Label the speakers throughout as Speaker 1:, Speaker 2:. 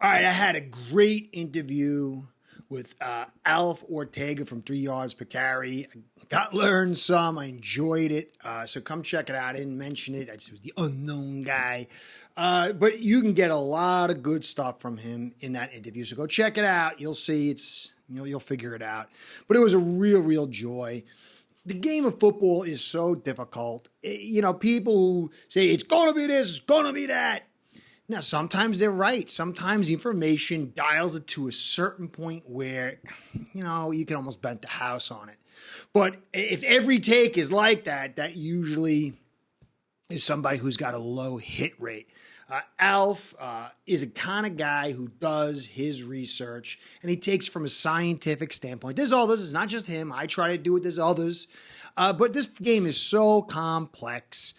Speaker 1: All right, I had a great interview with Alf Ortega from 3 Yards Per Carry. I got learned some. I enjoyed it. So come check it out. I didn't mention it. I just was the unknown guy. But you can get a lot of good stuff from him in that interview. So go check it out. You'll see you'll figure it out. But it was a real joy. The game of football is so difficult. People who say it's going to be this, it's going to be that. Now, sometimes they're right. Sometimes the information dials it to a certain point where, you can almost bet the house on it. But if every take is like that, that usually is somebody who's got a low hit rate. Alf is a kind of guy who does his research, and he takes from a scientific standpoint. There's others. It's not just him. I try to do it. There's others. But this game is so complex.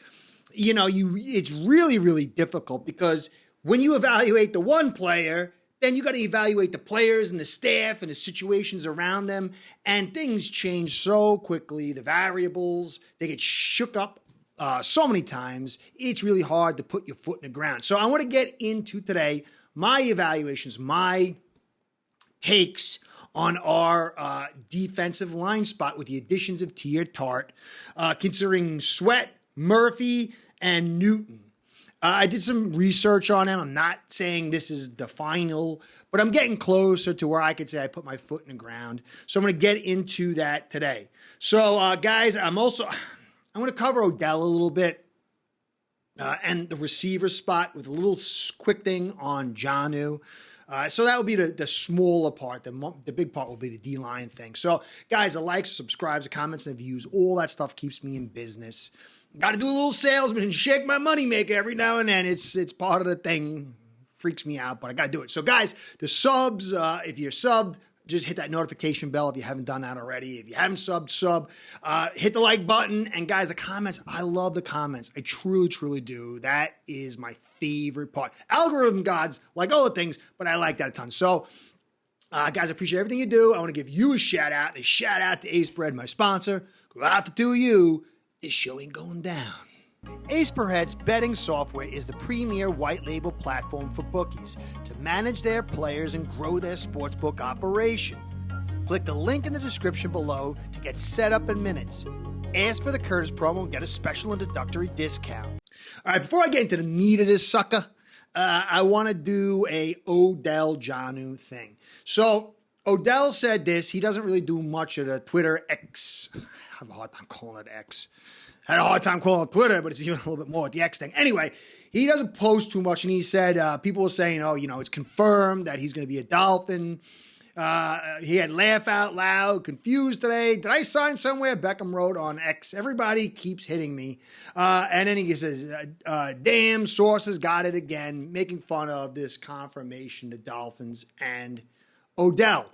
Speaker 1: It's really difficult because when you evaluate the one player, then you got to evaluate the players and the staff and the situations around them. And things change so quickly. The variables, they get shook up so many times. It's really hard to put your foot in the ground. So I want to get into today my evaluations, my takes on our defensive line spot with the additions of Teair Tart, considering Sweat, Murphy, and Newton. I did some research on him. I'm not saying this is the final, but I'm getting closer to where I could say I put my foot in the ground. So I'm going to get into that today. So, guys, I'm going to cover Odell a little bit and the receiver spot with a little quick thing on Jonnu. So that will be the smaller part. The big part will be the D-line thing. So, guys, the likes, subscribes, the comments, and the views, all that stuff keeps me in business. Got to do a little salesman and shake my moneymaker every now and then. It's part of the thing. Freaks me out, but I got to do it. So, guys, the subs, if you're subbed, just hit that notification bell if you haven't done that already. If you haven't sub. Hit the like button. And, guys, the comments, I love the comments. I truly do. That is my favorite part. Algorithm gods like all the things, but I like that a ton. So, guys, I appreciate everything you do. I want to give you a shout out to Ace Bread, my sponsor. Without the two of you, this show ain't going down. Ace Per Head's betting software is the premier white label platform for bookies to manage their players and grow their sportsbook operation. Click the link in the description below to get set up in minutes. Ask for the Curtis promo and get a special introductory discount. All right, before I get into the meat of this sucker, I want to do a Odell Jonnu thing. So Odell said this. He doesn't really do much of the Twitter X. I have a hard time calling it X. I had a hard time calling it Twitter, but it's even a little bit more with the X thing. Anyway, he doesn't post too much, and he said people were saying, it's confirmed that he's going to be a Dolphin. He had laugh out loud, confused today. Did I sign somewhere? Beckham wrote on X. Everybody keeps hitting me. And then he says, damn, sources got it again, making fun of this confirmation, the Dolphins and Odell.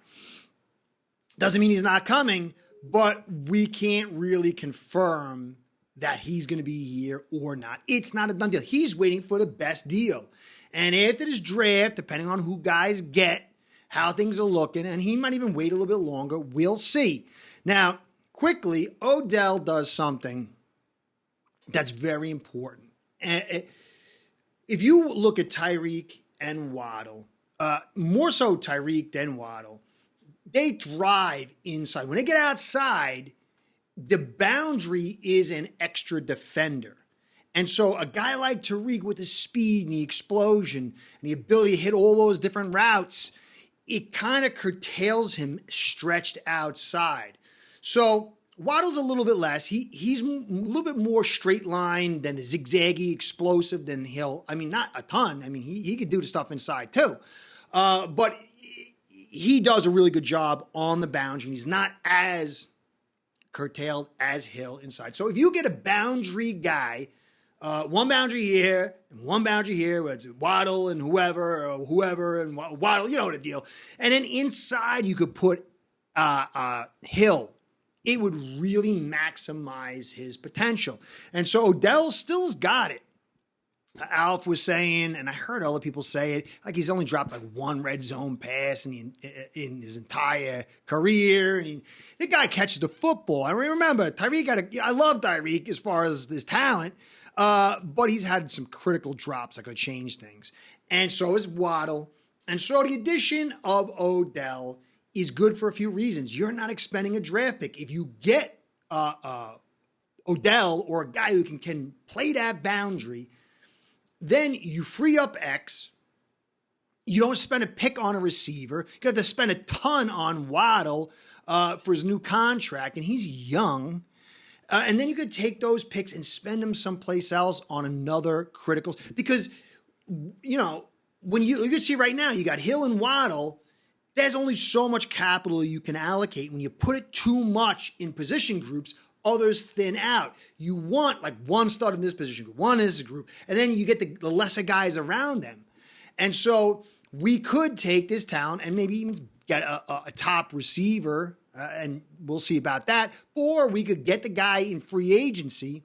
Speaker 1: Doesn't mean he's not coming, but we can't really confirm that he's going to be here or not. It's not a done deal. He's waiting for the best deal. And after this draft, depending on who guys get, how things are looking, and he might even wait a little bit longer, we'll see. Now, quickly, Odell does something that's very important. If you look at Tyreek and Waddle, more so Tyreek than Waddle, they thrive inside. When they get outside, the boundary is an extra defender. And so a guy like Tyreek with the speed and the explosion and the ability to hit all those different routes, it kind of curtails him stretched outside. So Waddle's a little bit less. He's a little bit more straight line than a zigzaggy explosive than Hill. I mean, not a ton. I mean, he could do the stuff inside too. But he does a really good job on the boundary. He's not as curtailed as Hill inside. So if you get a boundary guy, one boundary here and one boundary here, whether it's Waddle and whoever and Waddle, you know the deal. And then inside you could put Hill. It would really maximize his potential. And so Odell still's got it. Alf was saying, and I heard other people say it, like he's only dropped like one red zone pass in his entire career. And the guy catches the football. I remember Tyreek I love Tyreek as far as his talent, but he's had some critical drops that could change things. And so is Waddle. And so the addition of Odell is good for a few reasons. You're not expending a draft pick. If you get Odell or a guy who can play that boundary, then you free up X. You don't spend a pick on a receiver. You have to spend a ton on Waddle for his new contract, and he's young. And then you could take those picks and spend them someplace else on another critical. Because, when you can see right now, you got Hill and Waddle. There's only so much capital you can allocate. When you put it too much in position groups, others thin out. You want like one stud in this position group, one in this group, and then you get the lesser guys around them. And so we could take this talent and maybe even get a top receiver, and we'll see about that. Or we could get the guy in free agency,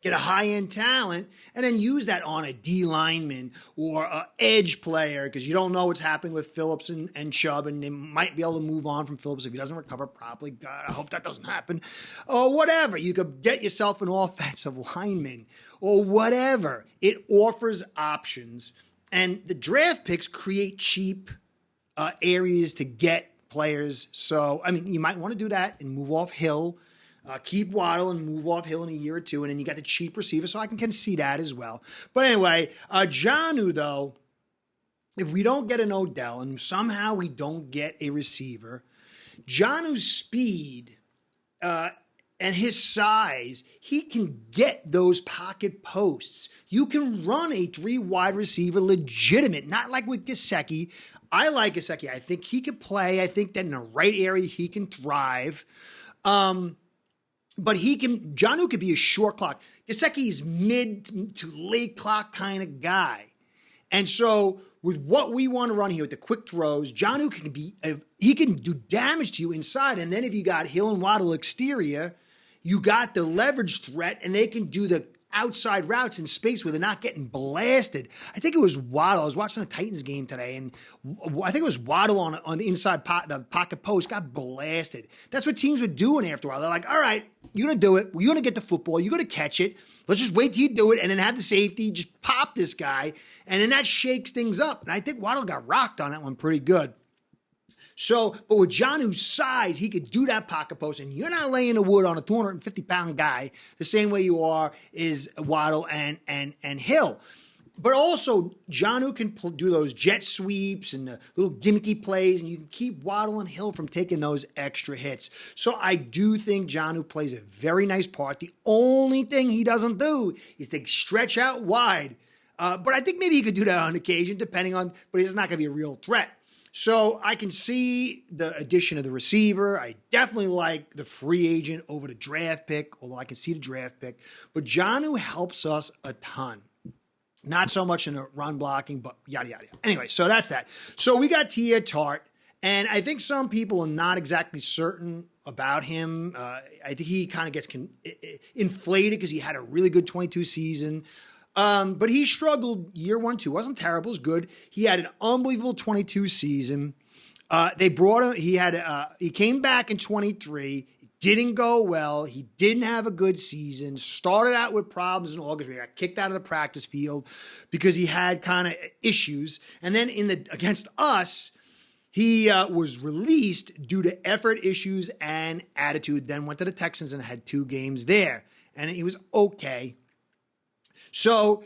Speaker 1: get a high-end talent, and then use that on a D lineman or an edge player because you don't know what's happening with Phillips and Chubb, and they might be able to move on from Phillips if he doesn't recover properly. God, I hope that doesn't happen. Or whatever. You could get yourself an offensive lineman or whatever. It offers options, and the draft picks create cheap areas to get players. So, you might want to do that and move off Hill. Keep Waddle and move off Hill in a year or two, and then you got the cheap receiver, so I can see that as well. But anyway, Jonnu, though, if we don't get an Odell and somehow we don't get a receiver, Jonnu's speed and his size, he can get those pocket posts. You can run a 3 wide receiver legitimate, not like with Gesicki. I like Gesicki. I think he could play. I think that in the right area, he can thrive. But Jonnu could be a short clock. Gesicki's mid to late clock kind of guy. And so with what we want to run here with the quick throws, Jonnu he can do damage to you inside. And then if you got Hill and Waddle exterior, you got the leverage threat and they can do the outside routes in space where they're not getting blasted. I think it was Waddle. I was watching the Titans game today, and I think it was Waddle on the inside the pocket post got blasted. That's what teams were doing after a while. They're like, all right, you're going to do it. You're going to get the football. You're going to catch it. Let's just wait till you do it and then have the safety. Just pop this guy, and then that shakes things up. And I think Waddle got rocked on that one pretty good. So, but with Jonnu's size, he could do that pocket post, and you're not laying the wood on a 250-pound guy the same way you are is Waddle and Hill. But also, Jonnu can do those jet sweeps and the little gimmicky plays, and you can keep Waddle and Hill from taking those extra hits. So I do think Jonnu plays a very nice part. The only thing he doesn't do is to stretch out wide. But I think maybe he could do that on occasion, but he's not going to be a real threat. So I can see the addition of the receiver. I definitely like the free agent over the draft pick, although I can see the draft pick. But Jonnu helps us a ton. Not so much in the run blocking, but yada, yada, yada. Anyway, so that's that. So we got Teair Tart, and I think some people are not exactly certain about him. I think he kind of gets inflated because he had a really good 22 season. But he struggled year 1, 2. Wasn't terrible. It was good. He had an unbelievable 22 season. They brought him. He came back in 23. Didn't go well. He didn't have a good season. Started out with problems in August. He got kicked out of the practice field because he had kind of issues. And then against us, he was released due to effort issues and attitude. Then went to the Texans and had 2 games there. And he was okay. So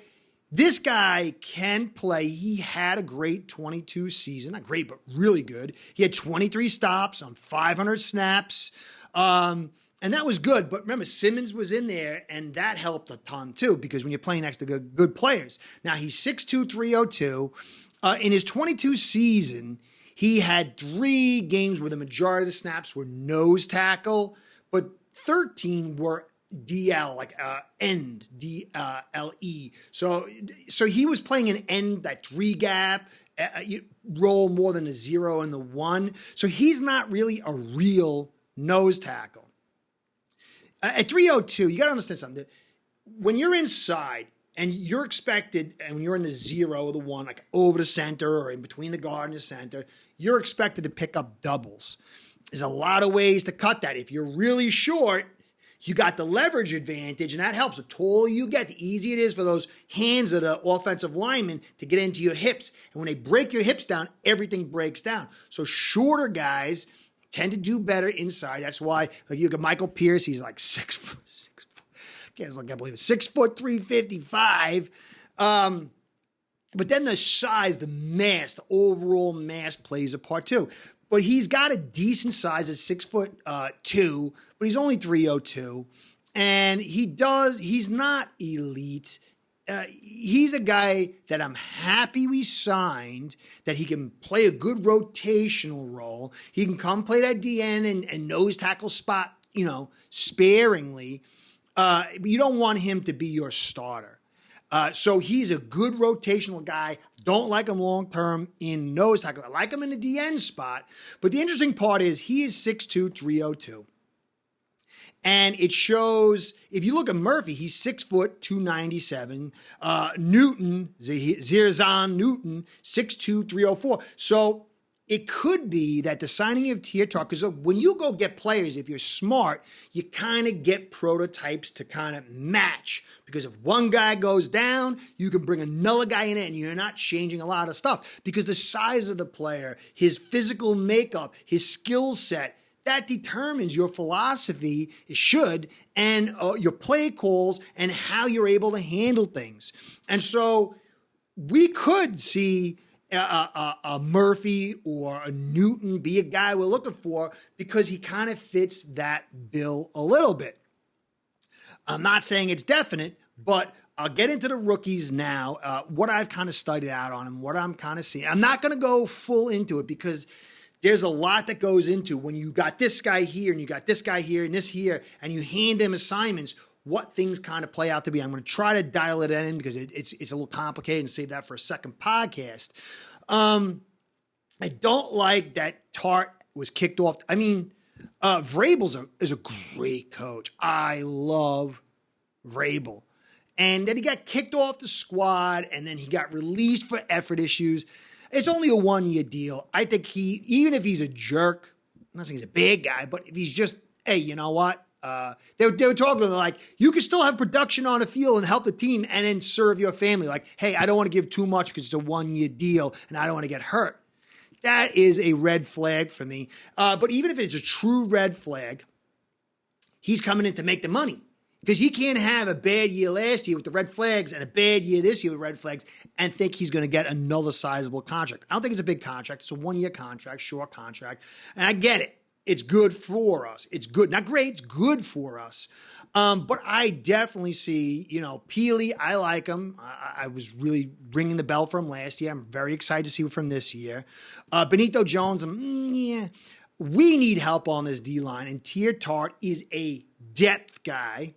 Speaker 1: this guy can play. He had a great 22 season. Not great, but really good. He had 23 stops on 500 snaps. And that was good. But remember, Simmons was in there, and that helped a ton too, because when you're playing next to good players. Now, he's 6'2", 302. In his 22 season, he had 3 games where the majority of the snaps were nose tackle, but 13 were DL, like end, DLE. So he was playing an end, that 3 gap, you roll more than a 0 and the 1. So he's not really a real nose tackle. At 302, you got to understand something. When you're inside and you're expected, and when you're in the 0 or the 1, like over the center or in between the guard and the center, you're expected to pick up doubles. There's a lot of ways to cut that. If you're really short, You got the leverage advantage, and that helps. The taller you get, the easier it is for those hands of the offensive linemen to get into your hips. And when they break your hips down, everything breaks down. So shorter guys tend to do better inside. That's why, like, you look at Michael Pierce, he's like 6 foot. Can't believe it. 6 foot 355. But then the size, the mass, the overall mass plays a part too. But he's got a decent size at 6'2", but he's only 302. And he's not elite. He's a guy that I'm happy we signed, that he can play a good rotational role. He can come play that DN and nose tackle spot, sparingly. But you don't want him to be your starter. So he's a good rotational guy. Don't like him long-term in nose tackle. I like him in the DN spot. But the interesting part is he is 6'2", 302. And it shows, if you look at Murphy, he's 6 foot, 297. Newton, Zirzan Newton, 6'2", 304. So it could be that the signing of Teair Tart, because when you go get players, if you're smart, you kind of get prototypes to kind of match. Because if one guy goes down, you can bring another guy in and you're not changing a lot of stuff. Because the size of the player, his physical makeup, his skill set, that determines your philosophy, it should, and your play calls and how you're able to handle things. And so we could see a Murphy or a Newton be a guy we're looking for because he kind of fits that bill a little bit. I'm not saying it's definite, but I'll get into the rookies now, what I've kind of studied out on him, what I'm kind of seeing. I'm not going to go full into it because there's a lot that goes into when you got this guy here and you got this guy here and this here, and you hand them assignments, what things kind of play out to be. I'm going to try to dial it in because it's a little complicated and save that for a second podcast. I don't like that Tart was kicked off. I mean, Vrabel is a great coach. I love Vrabel. And then he got kicked off the squad, and then he got released for effort issues. It's only a 1-year deal. I think even if he's a jerk, I'm not saying he's a bad guy, but if he's just, hey, you know what? They were talking to him like, you can still have production on the field and help the team and then serve your family. Like, hey, I don't want to give too much because it's a 1-year deal and I don't want to get hurt. That is a red flag for me. But even if it's a true red flag, he's coming in to make the money. Because he can't have a bad year last year with the red flags and a bad year this year with red flags and think he's going to get another sizable contract. I don't think it's a big contract. It's a 1-year contract, short contract. And I get it. It's good for us. It's good. Not great. It's good for us. But I definitely see, Peely, I like him. I was really ringing the bell for him last year. I'm very excited to see from this year. Benito Jones, yeah. We need help on this D-line. And Teair Tart is a depth guy.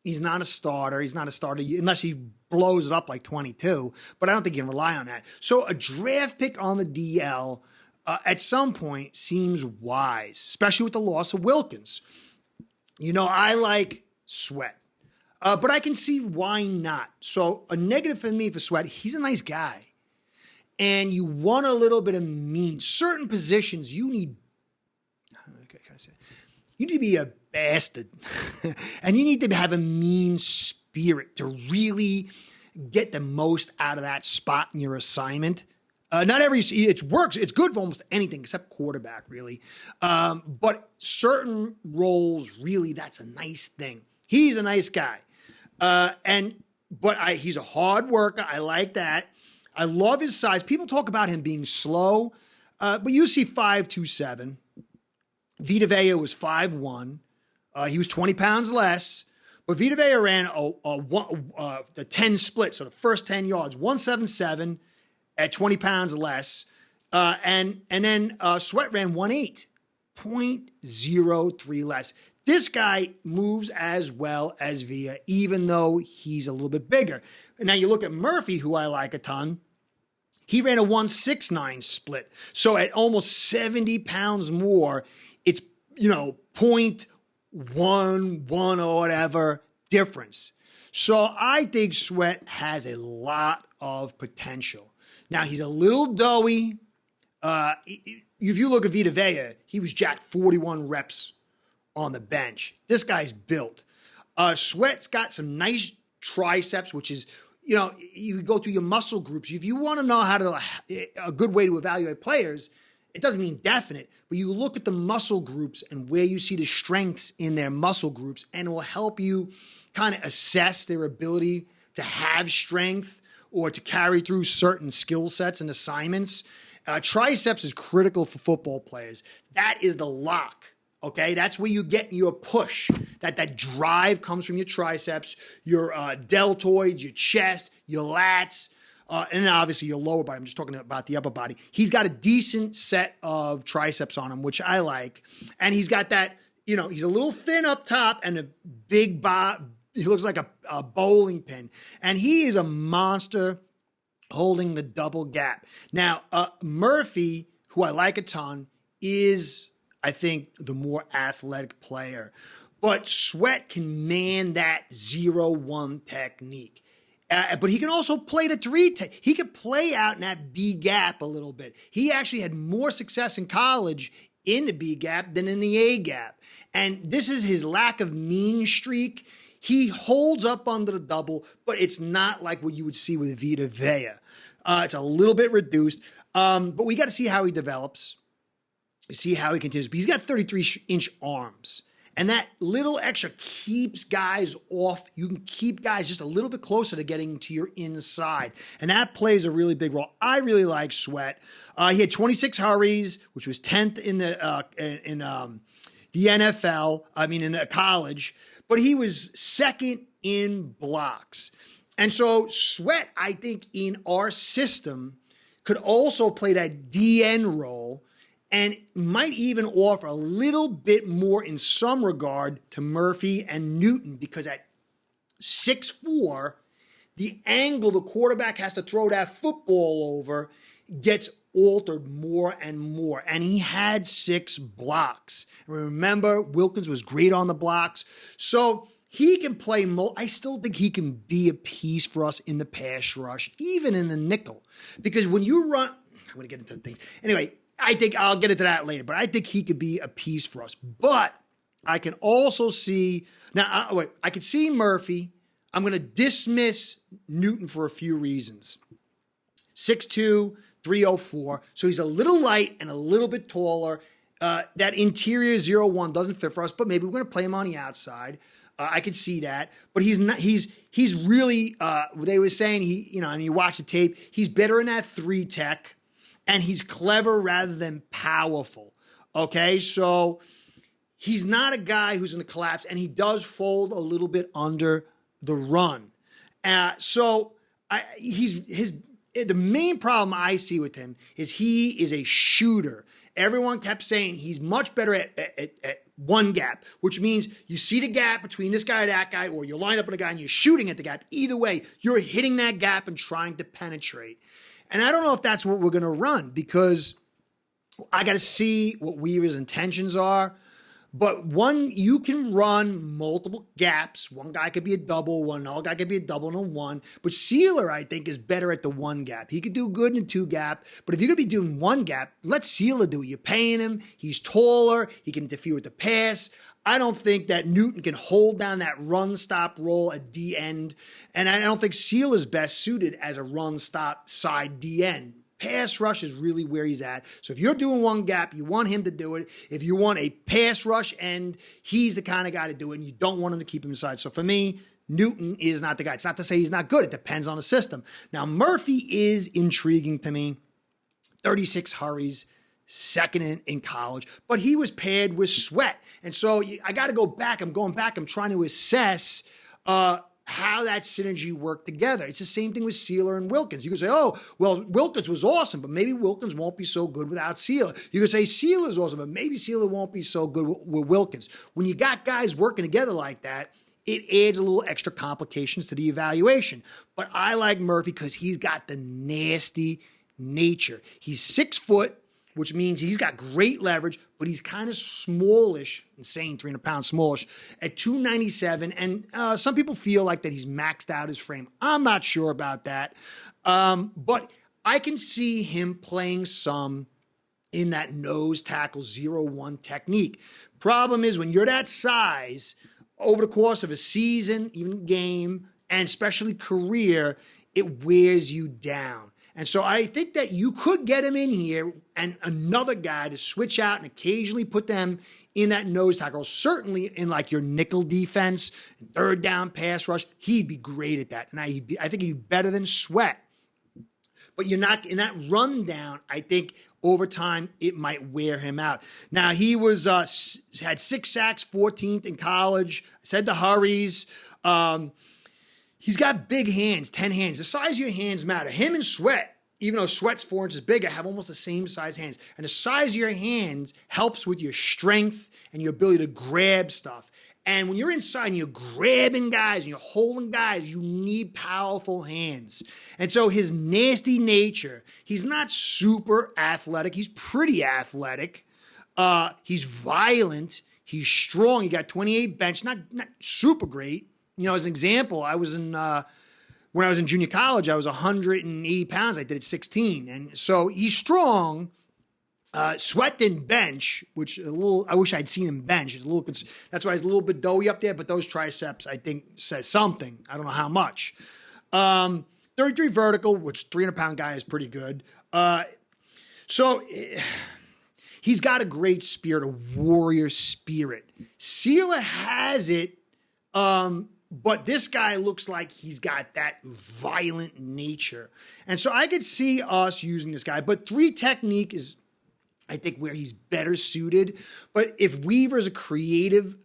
Speaker 1: He's not a starter. He's not a starter unless he blows it up like 22. But I don't think you can rely on that. So a draft pick on the DL at some point seems wise, especially with the loss of Wilkins. I like Sweat, but I can see why not. So a negative for me for Sweat, he's a nice guy. And you want a little bit of mean. Certain positions you need, you need to be a bastard. And you need to have a mean spirit to really get the most out of that spot in your assignment. It works. It's good for almost anything except quarterback, really. But certain roles, really, that's a nice thing. He's a nice guy. But he's a hard worker. I like that. I love his size. People talk about him being slow, but you see 5'2", Vita Vea was 5'1". He was 20 pounds less, but Vita Vea ran the 10 split, so the first 10 yards, 177 at 20 pounds less. And then Sweat ran 1.8, 0.03 less. This guy moves as well as Vea, even though he's a little bit bigger. And now you look at Murphy, who I like a ton. He ran a 169 split. So at almost 70 pounds more, it's, 0.11 or whatever difference. So I think Sweat has a lot of potential. Now, he's a little doughy. If you look at Vita Vea, he was jacked 41 reps on the bench. This guy's built. Sweat's got some nice triceps, which is, you go through your muscle groups. If you want to know a good way to evaluate players, it doesn't mean definite, but you look at the muscle groups and where you see the strengths in their muscle groups, and it will help you kind of assess their ability to have strength or to carry through certain skill sets and assignments. Triceps is critical for football players. That is the lock. Okay, that's where you get your push. That drive comes from your triceps, your deltoids, your chest, your lats, and then obviously your lower body. I'm just talking about the upper body. He's got a decent set of triceps on him, which I like. And he's got that, he's a little thin up top and a big he looks like a bowling pin. And he is a monster holding the double gap. Now, Murphy, who I like a ton, is, I think, the more athletic player. But Sweat can man that 0-1 technique. But he can also play the 3. He could play out in that B gap a little bit. He actually had more success in college in the B gap than in the A gap. And this is his lack of mean streak. He holds up under the double, but it's not like what you would see with Vita Vea. It's a little bit reduced. But we got to see how he develops. See how he continues. But he's got 33-inch arms. And that little extra keeps guys off. You can keep guys just a little bit closer to getting to your inside. And that plays a really big role. I really like Sweat. He had 26 hurries, which was 10th in the NFL. In college. But he was second in blocks. And so Sweat, I think, in our system could also play that DN role and might even offer a little bit more in some regard to Murphy and Newton, because at 6'4", the angle the quarterback has to throw that football over gets altered more and more. And he had 6 blocks. And remember, Wilkins was great on the blocks. So he can play I still think he can be a piece for us in the pass rush, even in the nickel. Because when you run, I'm going to get into things. Anyway, I think I'll get into that later, but I think he could be a piece for us. But I can also see, I can see Murphy. I'm going to dismiss Newton for a few reasons. 6'2", 304. So he's a little light and a little bit taller. That interior 0-1 doesn't fit for us, but maybe we're going to play him on the outside. I could see that, but he's not. He's really. They were saying and you watch the tape. He's better in that 3 tech, and he's clever rather than powerful. Okay, so he's not a guy who's going to collapse, and he does fold a little bit under the run. The main problem I see with him is he is a shooter. Everyone kept saying he's much better at one gap, which means you see the gap between this guy and that guy, or you line up with a guy and you're shooting at the gap. Either way, you're hitting that gap and trying to penetrate. And I don't know if that's what we're going to run, because I got to see what Weaver's intentions are. But you can run multiple gaps. One guy could be a double, another guy could be a double and a 1. But Sealer, I think, is better at the 1 gap. He could do good in a 2 gap. But if you're going to be doing 1 gap, let Sealer do it. You're paying him. He's taller. He can interfere with the pass. I don't think that Newton can hold down that run-stop role at D end. And I don't think Sealer's best suited as a run-stop side D end. Pass rush is really where he's at. So if you're doing 1 gap, you want him to do it. If you want a pass rush end, he's the kind of guy to do it, and you don't want him to keep him inside. So for me, Newton is not the guy. It's not to say he's not good. It depends on the system. Now, Murphy is intriguing to me. 36 hurries, second in college. But he was paired with Sweat. And so I got to go back. I'm going back. I'm trying to assess how that synergy worked together. It's the same thing with Sealer and Wilkins. You can say, oh, well, Wilkins was awesome, but maybe Wilkins won't be so good without Sealer. You can say Sealer's awesome, but maybe Sealer won't be so good with Wilkins. When you got guys working together like that, it adds a little extra complications to the evaluation. But I like Murphy because he's got the nasty nature. He's 6 foot, which means he's got great leverage, but he's kind of smallish, insane, 300 pounds smallish, at 297. And some people feel like that he's maxed out his frame. I'm not sure about that. But I can see him playing some in that nose tackle 0-1 technique. Problem is when you're that size, over the course of a season, even game, and especially career, it wears you down. And so I think that you could get him in here and another guy to switch out and occasionally put them in that nose tackle, certainly in like your nickel defense, third down pass rush. He'd be great at that. And I think he'd be better than Sweat. But you're not in that rundown. I think over time it might wear him out. Now he was had 6 sacks, 14th in college. I said the hurries. He's got big hands, 10 hands. The size of your hands matter. Him and Sweat, even though Sweat's 4 inches bigger, have almost the same size hands. And the size of your hands helps with your strength and your ability to grab stuff. And when you're inside and you're grabbing guys and you're holding guys, you need powerful hands. And so his nasty nature, he's not super athletic. He's pretty athletic. He's violent. He's strong. He got 28 bench, not super great. You know, as an example, I was when I was in junior college, I was 180 pounds. I did it 16. And so he's strong. Sweat didn't bench, which I wish I'd seen him bench. That's why he's a little bit doughy up there, but those triceps, I think, says something. I don't know how much. 33 vertical, which 300-pound guy is pretty good. So he's got a great spirit, a warrior spirit. Sealer has it, but this guy looks like he's got that violent nature. And so I could see us using this guy. But 3 technique is, I think, where he's better suited. But if Weaver's a creative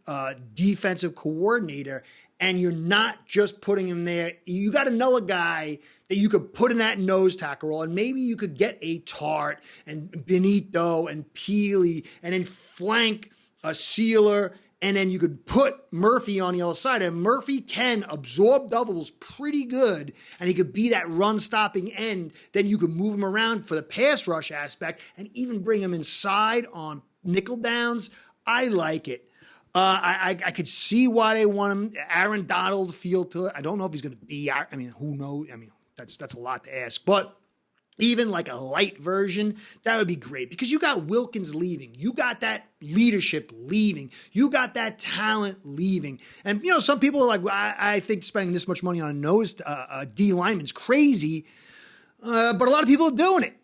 Speaker 1: defensive coordinator and you're not just putting him there, you got another guy that you could put in that nose tackle role, and maybe you could get a Tart and Benito and Peely and then flank a Sealer. And then you could put Murphy on the other side. And Murphy can absorb doubles pretty good. And he could be that run-stopping end. Then you could move him around for the pass rush aspect and even bring him inside on nickel downs. I like it. I could see why they want him. Aaron Donald feel to it. I don't know if he's going to be. I mean, who knows? I mean, that's a lot to ask. But even like a light version, that would be great because you got Wilkins leaving. You got that leadership leaving. You got that talent leaving. And, you know, some people are like, I think spending this much money on a nose D lineman's crazy, but a lot of people are doing it.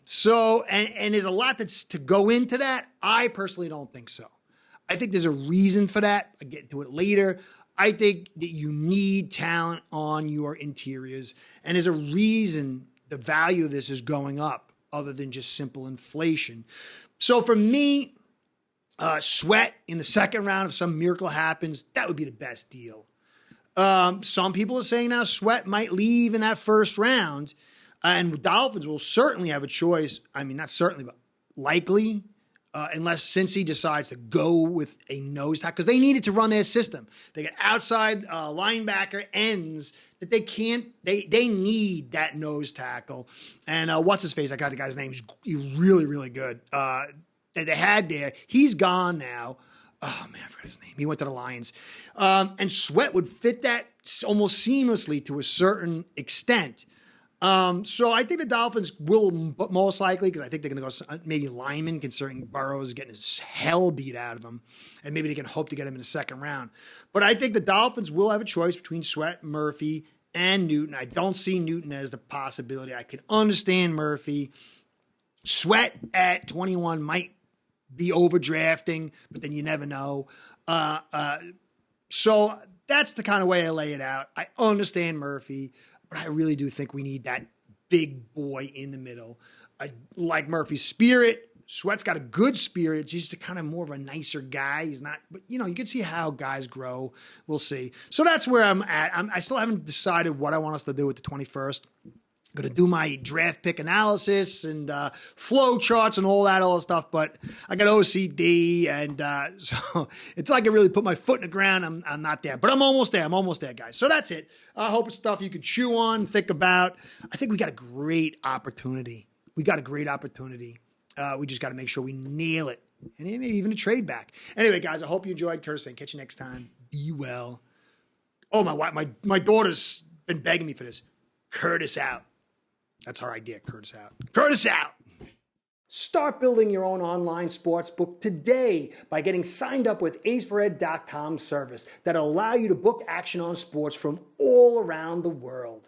Speaker 1: So, and there's a lot that's to go into that. I personally don't think so. I think there's a reason for that. I'll get to it later. I think that you need talent on your interiors, and there's a reason the value of this is going up other than just simple inflation. So for me, Sweat in the second round, if some miracle happens, that would be the best deal. Some people are saying now Sweat might leave in that first round, and the Dolphins will certainly have a choice. I mean, not certainly, but likely, unless Cincy decides to go with a nose tackle, because they needed to run their system. They got outside linebacker ends that they can't, they need that nose tackle. And what's his face? I got the guy's name. He's really, really good. That they had there. He's gone now. Oh, man, I forgot his name. He went to the Lions. And Sweat would fit that almost seamlessly to a certain extent. So I think the Dolphins will most likely, because I think they're going to go maybe lineman, considering Burrows is getting his hell beat out of him. And maybe they can hope to get him in the second round. But I think the Dolphins will have a choice between Sweat, Murphy, and Newton. I don't see Newton as the possibility. I can understand Murphy. Sweat at 21 might be overdrafting, but then you never know. So that's the kind of way I lay it out. I understand Murphy, but I really do think we need that big boy in the middle. I like Murphy's spirit. Sweat's got a good spirit. He's just kind of more of a nicer guy. He's not, but you know, you can see how guys grow. We'll see. So that's where I'm at. I still haven't decided what I want us to do with the 21st. I'm going to do my draft pick analysis and flow charts and all that other stuff, but I got OCD, and so until I can really put my foot in the ground, I'm not there. But I'm almost there. I'm almost there, guys. So that's it. I hope it's stuff you could chew on, think about. I think we got a great opportunity. We just got to make sure we nail it, and maybe even a trade back. Anyway, guys, I hope you enjoyed. Curtis, and catch you next time. Be well. Oh, my daughter's been begging me for this. Curtis out. That's our idea. Curtis out. Curtis out. Start building your own online sportsbook today by getting signed up with acebread.com service that'll allow you to book action on sports from all around the world.